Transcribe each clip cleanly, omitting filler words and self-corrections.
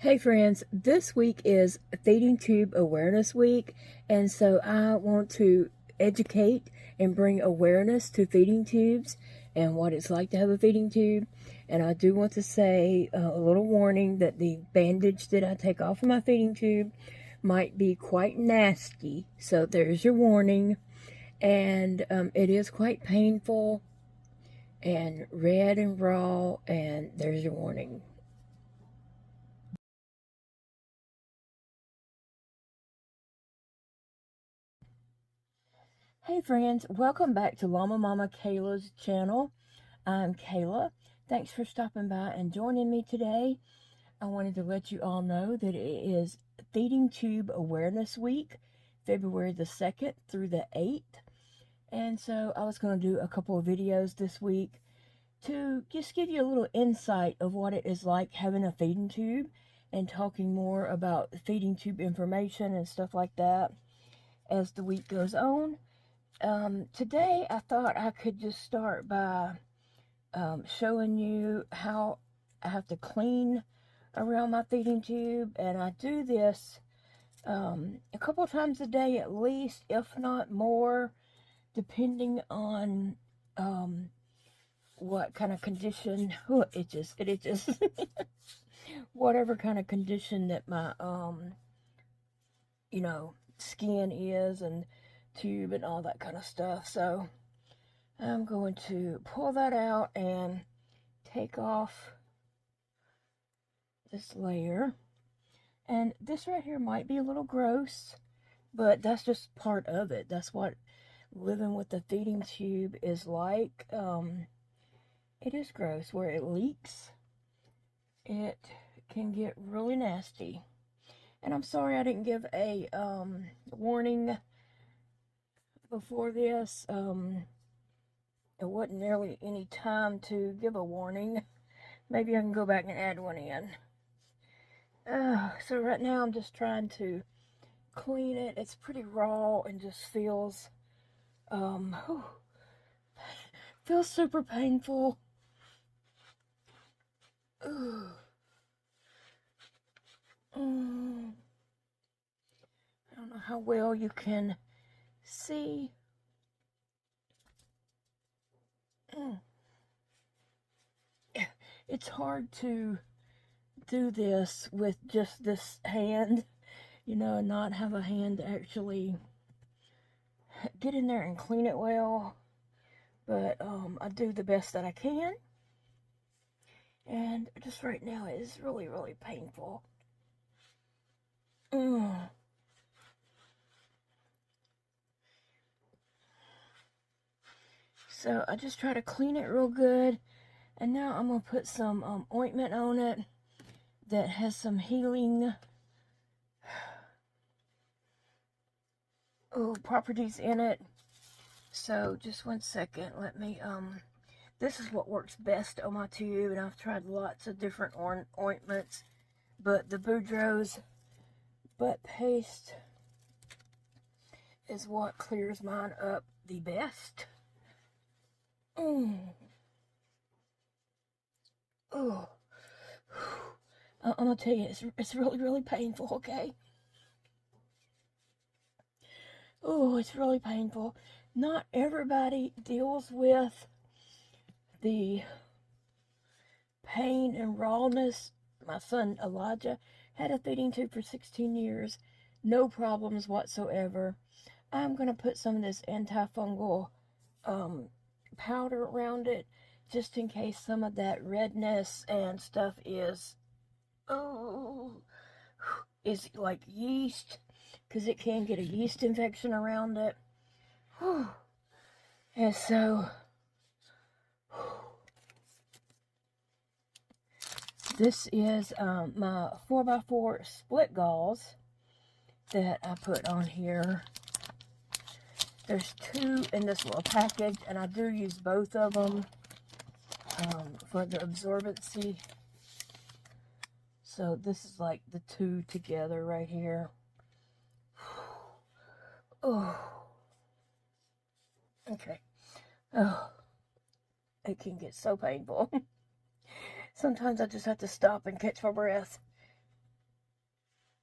Hey friends, this week is Feeding Tube Awareness Week, and so I want to educate and bring awareness to feeding tubes and what it's like to have a feeding tube. And I do want to say a little warning that the bandage that I take off of my feeding tube might be quite nasty, so there's your warning. And it is quite painful and red and raw, and there's your warning. Hey friends, welcome back to Llama Mama Kayla's channel. I'm Kayla. Thanks for stopping by and joining me today. I wanted to let you all know that it is Feeding Tube Awareness Week, February the 2nd through the 8th. And so I was going to do a couple of videos this week to just give you a little insight of what it is like having a feeding tube and talking more about feeding tube information and stuff like that as the week goes on. Today I thought I could just start by showing you how I have to clean around my feeding tube, and I do this a couple times a day at least, if not more, depending on what kind of condition. Oh, it itches. Whatever kind of condition that my skin is, and tube and all that kind of stuff. So I'm going to pull that out and take off this layer. And this right here might be a little gross, but that's just part of it. That's what living with the feeding tube is like. It is gross where it leaks. It can get really nasty. And I'm sorry I didn't give a warning before this. It wasn't nearly any time to give a warning. Maybe I can go back and add one in. So right now I'm just trying to clean it. It's pretty raw and just feels feels super painful. I don't know how well you can see. It's hard to do this with just this hand, and not have a hand to actually get in there and clean it well. But I do the best that I can. And just right now it is really, really painful. So I just try to clean it real good. And now I'm going to put some ointment on it that has some healing properties in it. So just one second. Let me, this is what works best on my tube. And I've tried lots of different ointments. But the Boudreaux's butt paste is what clears mine up the best. Oh, I'm gonna tell you, it's really, really painful, okay? Oh, it's really painful. Not everybody deals with the pain and rawness. My son Elijah had a feeding tube for 16 years. No problems whatsoever. I'm gonna put some of this antifungal powder around it, just in case some of that redness and stuff is like yeast, because it can get a yeast infection around it. And so this is my 4x4 split gauze that I put on here. There's 2 in this little package, and I do use both of them for the absorbency. So this is like the 2 together right here. Oh, okay. Oh, it can get so painful. Sometimes I just have to stop and catch my breath.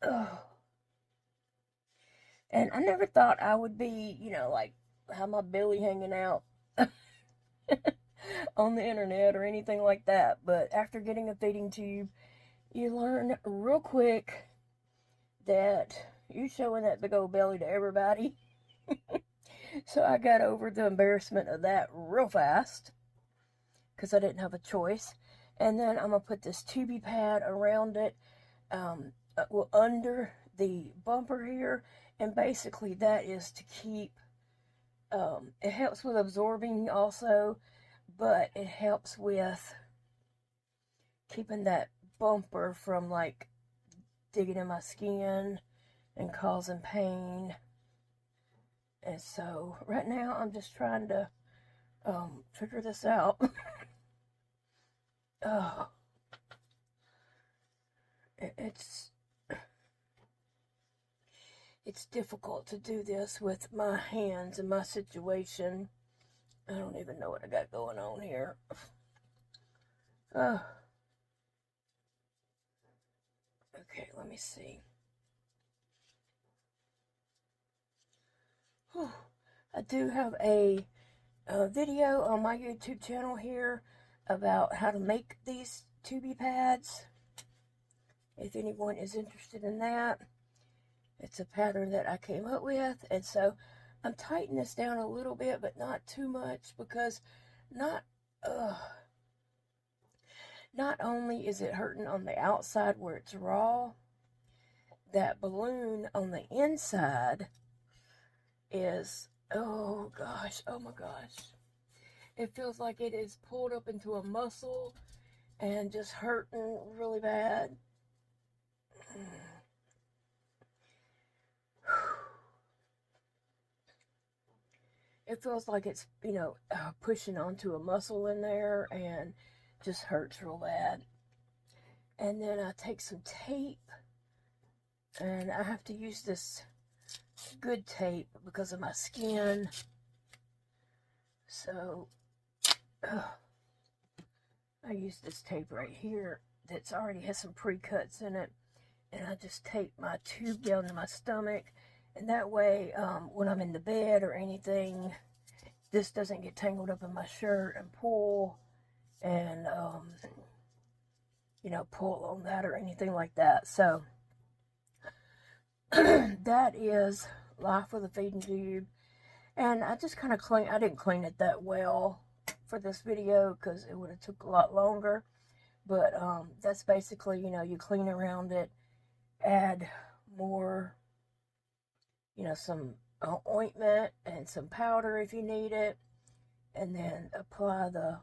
Ugh. And I never thought I would be, you know, like, have my belly hanging out on the internet or anything like that. But after getting a feeding tube, you learn real quick that you showing that big old belly to everybody. So I got over the embarrassment of that real fast because I didn't have a choice. And then I'm going to put this tubey pad around it, well, under the bumper here. And basically that is to keep, it helps with absorbing also, but it helps with keeping that bumper from like digging in my skin and causing pain. And so right now I'm just trying to figure this out. It's difficult to do this with my hands and my situation. I don't even know what I got going on here. Okay, let me see. I do have a video on my YouTube channel here about how to make these tubey pads, if anyone is interested in that. It's a pattern that I came up with, and so I'm tightening this down a little bit, but not too much, because not only is it hurting on the outside where it's raw, that balloon on the inside is, oh gosh, oh my gosh. It feels like it is pulled up into a muscle and just hurting really bad. It feels like it's, you know, pushing onto a muscle in there and just hurts real bad. And then I take some tape, and I have to use this good tape because of my skin. So I use this tape right here that's already has some pre-cuts in it, and I just tape my tube down to my stomach, and that way when I'm in the bed or anything, this doesn't get tangled up in my shirt and pull and you know, pull on that or anything like that. So that is life with a feeding tube. And I just kind of I didn't clean it that well for this video because it would have took a lot longer. But that's basically, you know, you clean around it, add more, you know, some ointment and some powder if you need it, and then apply the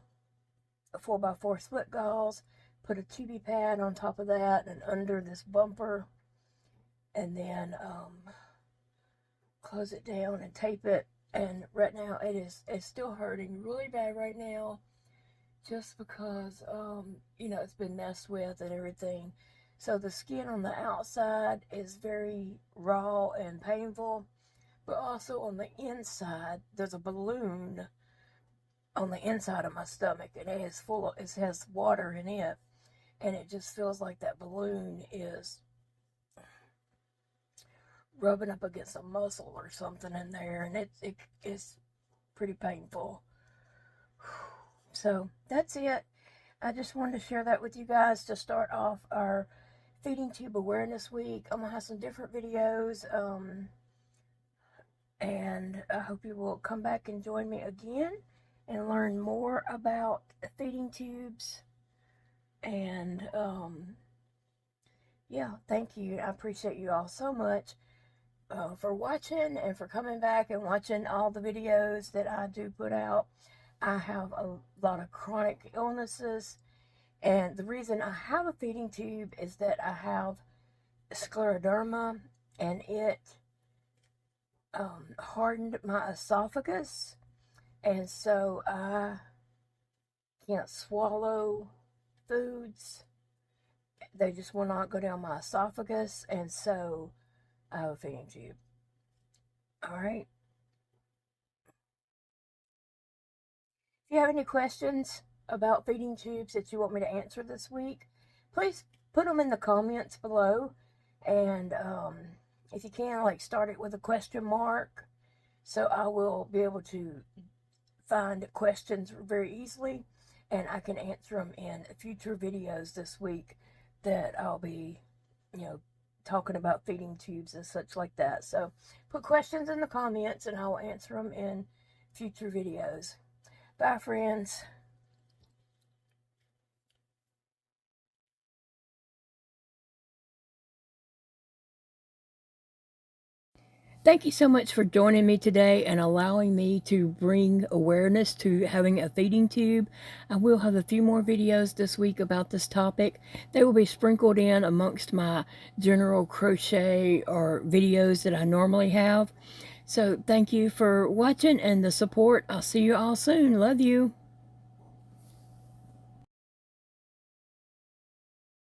4x4 split gauze, put a tubey pad on top of that and under this bumper, and then close it down and tape it. And right now it's still hurting really bad right now, just because you know, it's been messed with and everything. So the skin on the outside is very raw and painful, but also on the inside there's a balloon on the inside of my stomach, and it has water in it, and it just feels like that balloon is rubbing up against a muscle or something in there, and it's pretty painful. So that's it. I just wanted to share that with you guys to start off our feeding tube awareness week. I'm gonna have some different videos, and I hope you will come back and join me again and learn more about feeding tubes. And yeah, thank you. I appreciate you all so much for watching and for coming back and watching all the videos that I do put out. I have a lot of chronic illnesses, and the reason I have a feeding tube is that I have scleroderma, and it hardened my esophagus, and so I can't swallow foods. They just will not go down my esophagus, and so I have a feeding tube. Alright. If you have any questions about feeding tubes that you want me to answer this week, please put them in the comments below, And if you can, like, start it with a question mark, so I will be able to find questions very easily, and I can answer them in future videos this week that I'll be, talking about feeding tubes and such like that. So put questions in the comments and I will answer them in future videos. Bye, friends. Thank you so much for joining me today and allowing me to bring awareness to having a feeding tube. I will have a few more videos this week about this topic. They will be sprinkled in amongst my general crochet or videos that I normally have. So thank you for watching and the support. I'll see you all soon. Love you.